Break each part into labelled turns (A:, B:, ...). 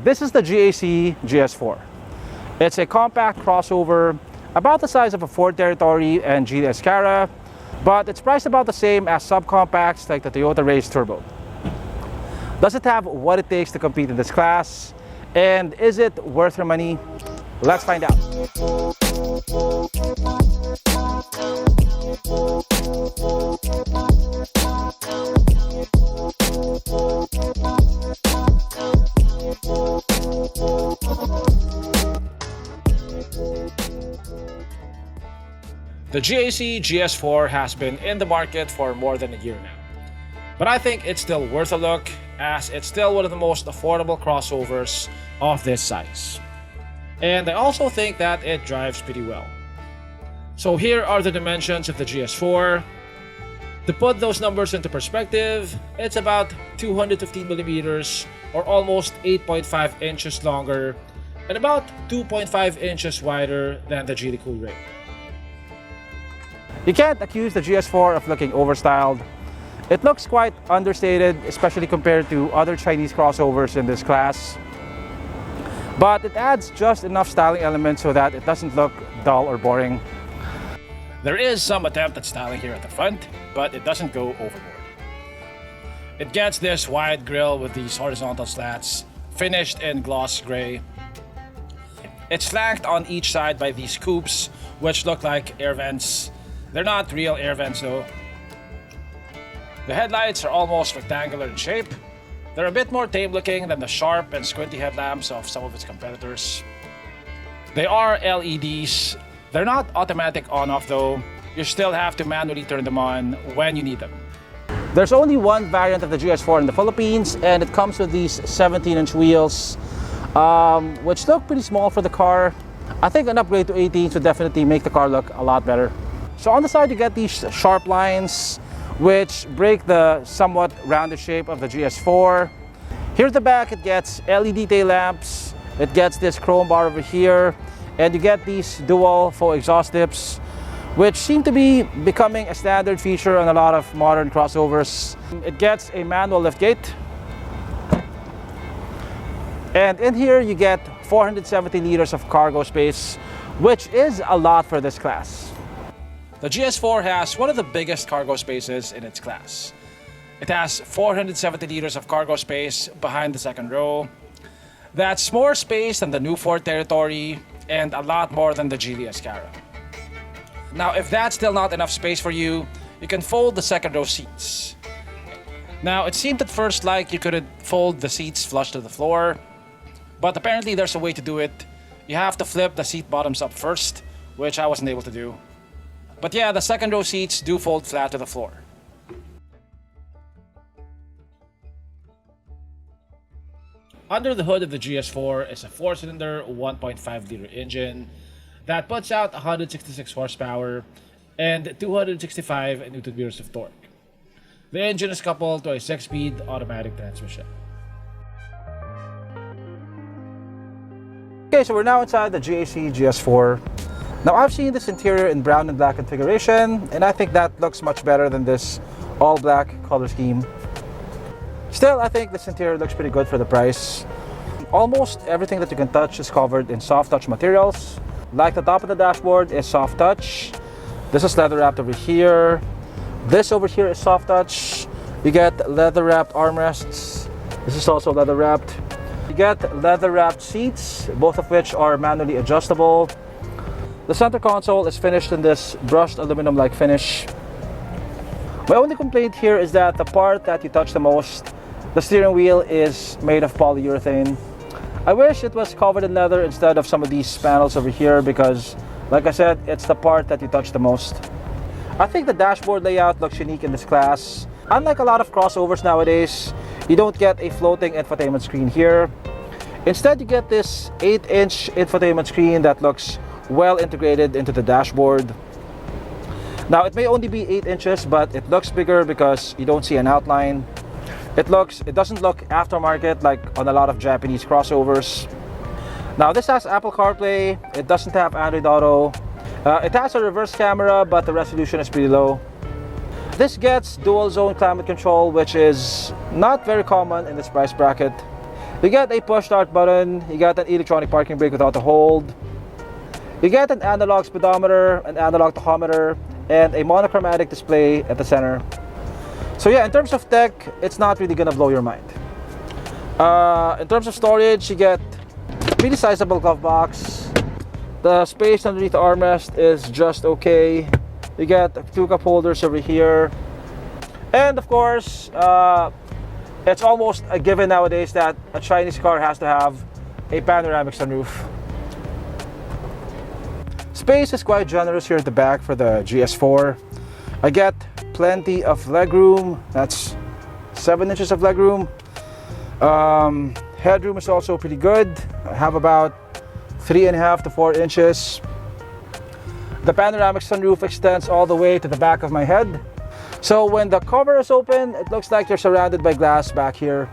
A: This is the GAC GS4. It's a compact crossover about the size of a Ford Territory and GS Cara, but it's priced about the same as subcompacts like the Toyota Race Turbo. Does it have what it takes to compete in this class? And is it worth your money? Let's find out. The GAC GS4 has been in the market for more than a year now. But I think it's still worth a look, as it's still one of the most affordable crossovers of this size. And I also think that it drives pretty well. So here are the dimensions of the GS4. To put those numbers into perspective, it's about 215 millimeters or almost 8.5 inches longer and about 2.5 inches wider than the GD Cool Ray. You can't accuse the GS4 of looking overstyled. It looks quite understated, especially compared to other Chinese crossovers in this class. But it adds just enough styling elements so that it doesn't look dull or boring. There is some attempt at styling here at the front, but it doesn't go overboard. It gets this wide grille with these horizontal slats, finished in gloss gray. It's flanked on each side by these coupes, which look like air vents. They're not real air vents though. The headlights are almost rectangular in shape. They're a bit more tame looking than the sharp and squinty headlamps of some of its competitors. They are LEDs. They're not automatic on-off though. You still have to manually turn them on when you need them. There's only one variant of the GS4 in the Philippines, and it comes with these 17-inch wheels, which look pretty small for the car. I think an upgrade to 18s would definitely make the car look a lot better. So on the side you get these sharp lines which break the somewhat rounded shape of the GS4. Here at the back it gets LED tail lamps, it gets this chrome bar over here, and you get these dual faux exhaust tips, which seem to be becoming a standard feature on a lot of modern crossovers. It gets a manual liftgate, and in here you get 470 liters of cargo space, which is a lot for this class. The GS4 has one of the biggest cargo spaces in its class. It has 470 liters of cargo space behind the second row. That's more space than the new Ford Territory and a lot more than the GS Cara. Now, if that's still not enough space for you, you can fold the second row seats. Now, it seemed at first like you could fold the seats flush to the floor, but apparently there's a way to do it. You have to flip the seat bottoms up first, which I wasn't able to do. But yeah, the second row seats do fold flat to the floor. Under the hood of the GS4 is a 4-cylinder 1.5-liter engine that puts out 166 horsepower and 265 Nm of torque. The engine is coupled to a 6-speed automatic transmission. Okay, so we're now inside the GAC GS4. Now I've seen this interior in brown and black configuration, and I think that looks much better than this all black color scheme. Still, I think this interior looks pretty good for the price. Almost everything that you can touch is covered in soft touch materials. Like the top of the dashboard is soft touch. This is leather wrapped over here. This over here is soft touch. You get leather wrapped armrests. This is also leather wrapped. You get leather wrapped seats, both of which are manually adjustable. The center console is finished in this brushed aluminum-like finish. My only complaint here is that the part that you touch the most, the steering wheel, is made of polyurethane. I wish it was covered in leather instead of some of these panels over here because, like I said, it's the part that you touch the most. I think the dashboard layout looks unique in this class. Unlike a lot of crossovers nowadays, you don't get a floating infotainment screen here. Instead, you get this 8-inch infotainment screen that looks well integrated into the dashboard. Now, it may only be 8 inches, but it looks bigger because you don't see an outline. It doesn't look aftermarket like on a lot of Japanese crossovers. Now, this has Apple CarPlay. It doesn't have Android Auto. It has a reverse camera, but the resolution is pretty low. This gets dual zone climate control, which is not very common in this price bracket. You get a push start button, you got an electronic parking brake without a hold, you get an analog speedometer, an analog tachometer, and a monochromatic display at the center. So yeah, in terms of tech, it's not really gonna blow your mind. In terms of storage, you get a pretty sizable glove box. The space underneath the armrest is just okay. You get 2 cup holders over here. And of course, it's almost a given nowadays that a Chinese car has to have a panoramic sunroof. Space is quite generous here at the back for the GS4. I get plenty of legroom. That's 7 inches of legroom. Headroom is also pretty good. I have about 3.5 to 4 inches. The panoramic sunroof extends all the way to the back of my head. So when the cover is open, it looks like you're surrounded by glass back here.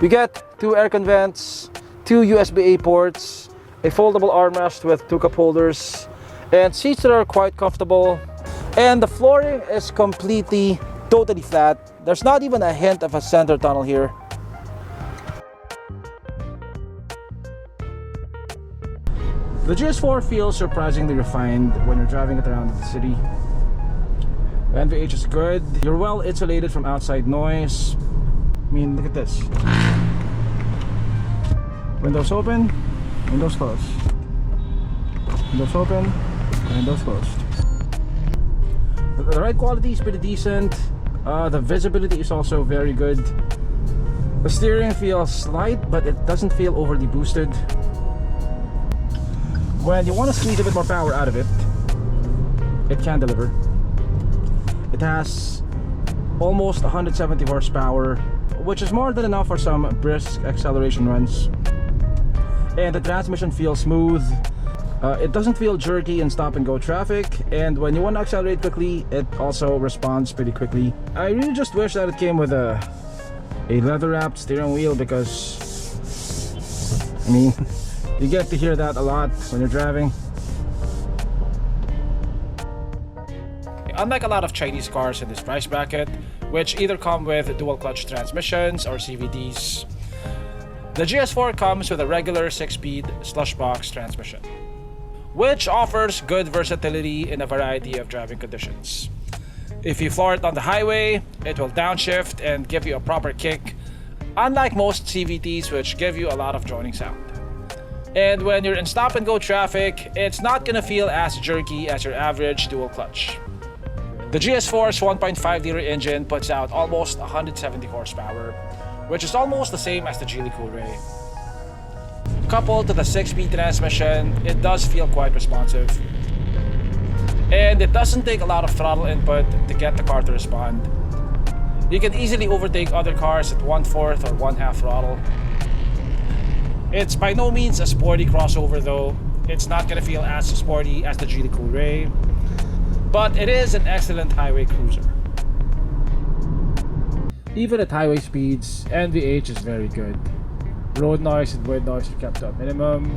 A: You get 2 aircon vents, 2 USB-A ports, a foldable armrest with 2 cup holders, and seats that are quite comfortable. And the flooring is completely, totally flat. There's not even a hint of a center tunnel here. The GS4 feels surprisingly refined when you're driving it around the city. The NVH is good. You're well insulated from outside noise. I mean, look at this. Windows open, windows closed. Windows open, windows closed. The ride quality is pretty decent. The visibility is also very good. The steering feels slight, but it doesn't feel overly boosted. When you want to squeeze a bit more power out of it, it can deliver. It has almost 170 horsepower, which is more than enough for some brisk acceleration runs. And the transmission feels smooth. It doesn't feel jerky in stop and go traffic, and when you want to accelerate quickly, it also responds pretty quickly. I really just wish that it came with a leather wrapped steering wheel, because I mean you get to hear that a lot when you're driving. Unlike a lot of Chinese cars in this price bracket, which either come with dual clutch transmissions or CVTs, the GS4 comes with a regular 6-speed slush box transmission, which offers good versatility in a variety of driving conditions. If you floor it on the highway, it will downshift and give you a proper kick, unlike most CVTs, which give you a lot of droning sound. And when you're in stop and go traffic, it's not gonna feel as jerky as your average dual clutch. The GS4's 1.5-liter engine puts out almost 170 horsepower, which is almost the same as the Geely Coolray. Coupled to the 6-speed transmission, it does feel quite responsive. And it doesn't take a lot of throttle input to get the car to respond. You can easily overtake other cars at 1/4 or 1/2 throttle. It's by no means a sporty crossover though. It's not gonna feel as sporty as the Geely Coolray, but it is an excellent highway cruiser. Even at highway speeds, NVH is very good. Road noise and wind noise are kept to a minimum.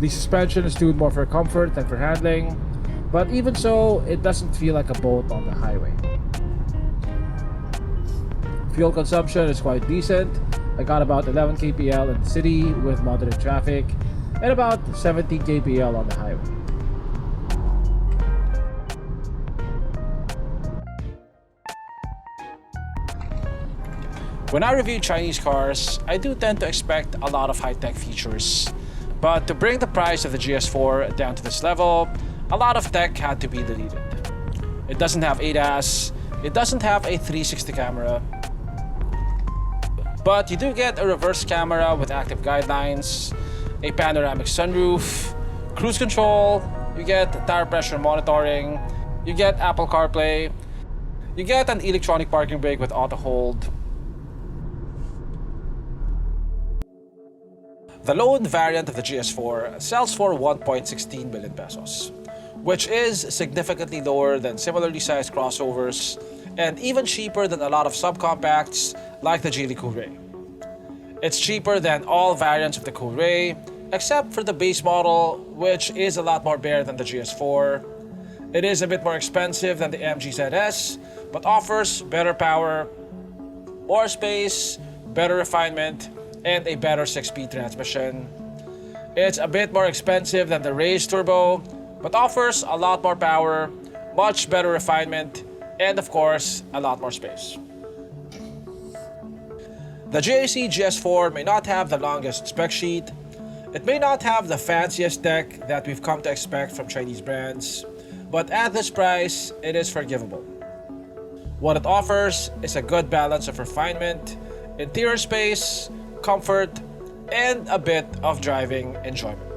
A: The suspension is tuned more for comfort than for handling, but even so, it doesn't feel like a boat on the highway. Fuel consumption is quite decent. I got about 11 kpl in the city with moderate traffic, and about 17 kpl on the highway. When I review Chinese cars, I do tend to expect a lot of high-tech features. But to bring the price of the GS4 down to this level, a lot of tech had to be deleted. It doesn't have ADAS, it doesn't have a 360 camera, but you do get a reverse camera with active guidelines, a panoramic sunroof, cruise control, you get tire pressure monitoring, you get Apple CarPlay, you get an electronic parking brake with auto hold. The low-end variant of the GS4 sells for 1.16 million pesos, which is significantly lower than similarly sized crossovers and even cheaper than a lot of subcompacts like the Geely Coolray. It's cheaper than all variants of the Coolray, except for the base model, which is a lot more bare than the GS4. It is a bit more expensive than the MG ZS, but offers better power,
B: More space, better refinement, and a better 6-speed transmission. It's a bit more expensive than the Race Turbo, but offers a lot more power, much better refinement, and of course, a lot more space. The GAC GS4 may not have the longest spec sheet, it may not have the fanciest tech that we've come to expect from Chinese brands, but at this price, it is forgivable. What it offers is a good balance of refinement, interior space, comfort, and a bit of driving enjoyment.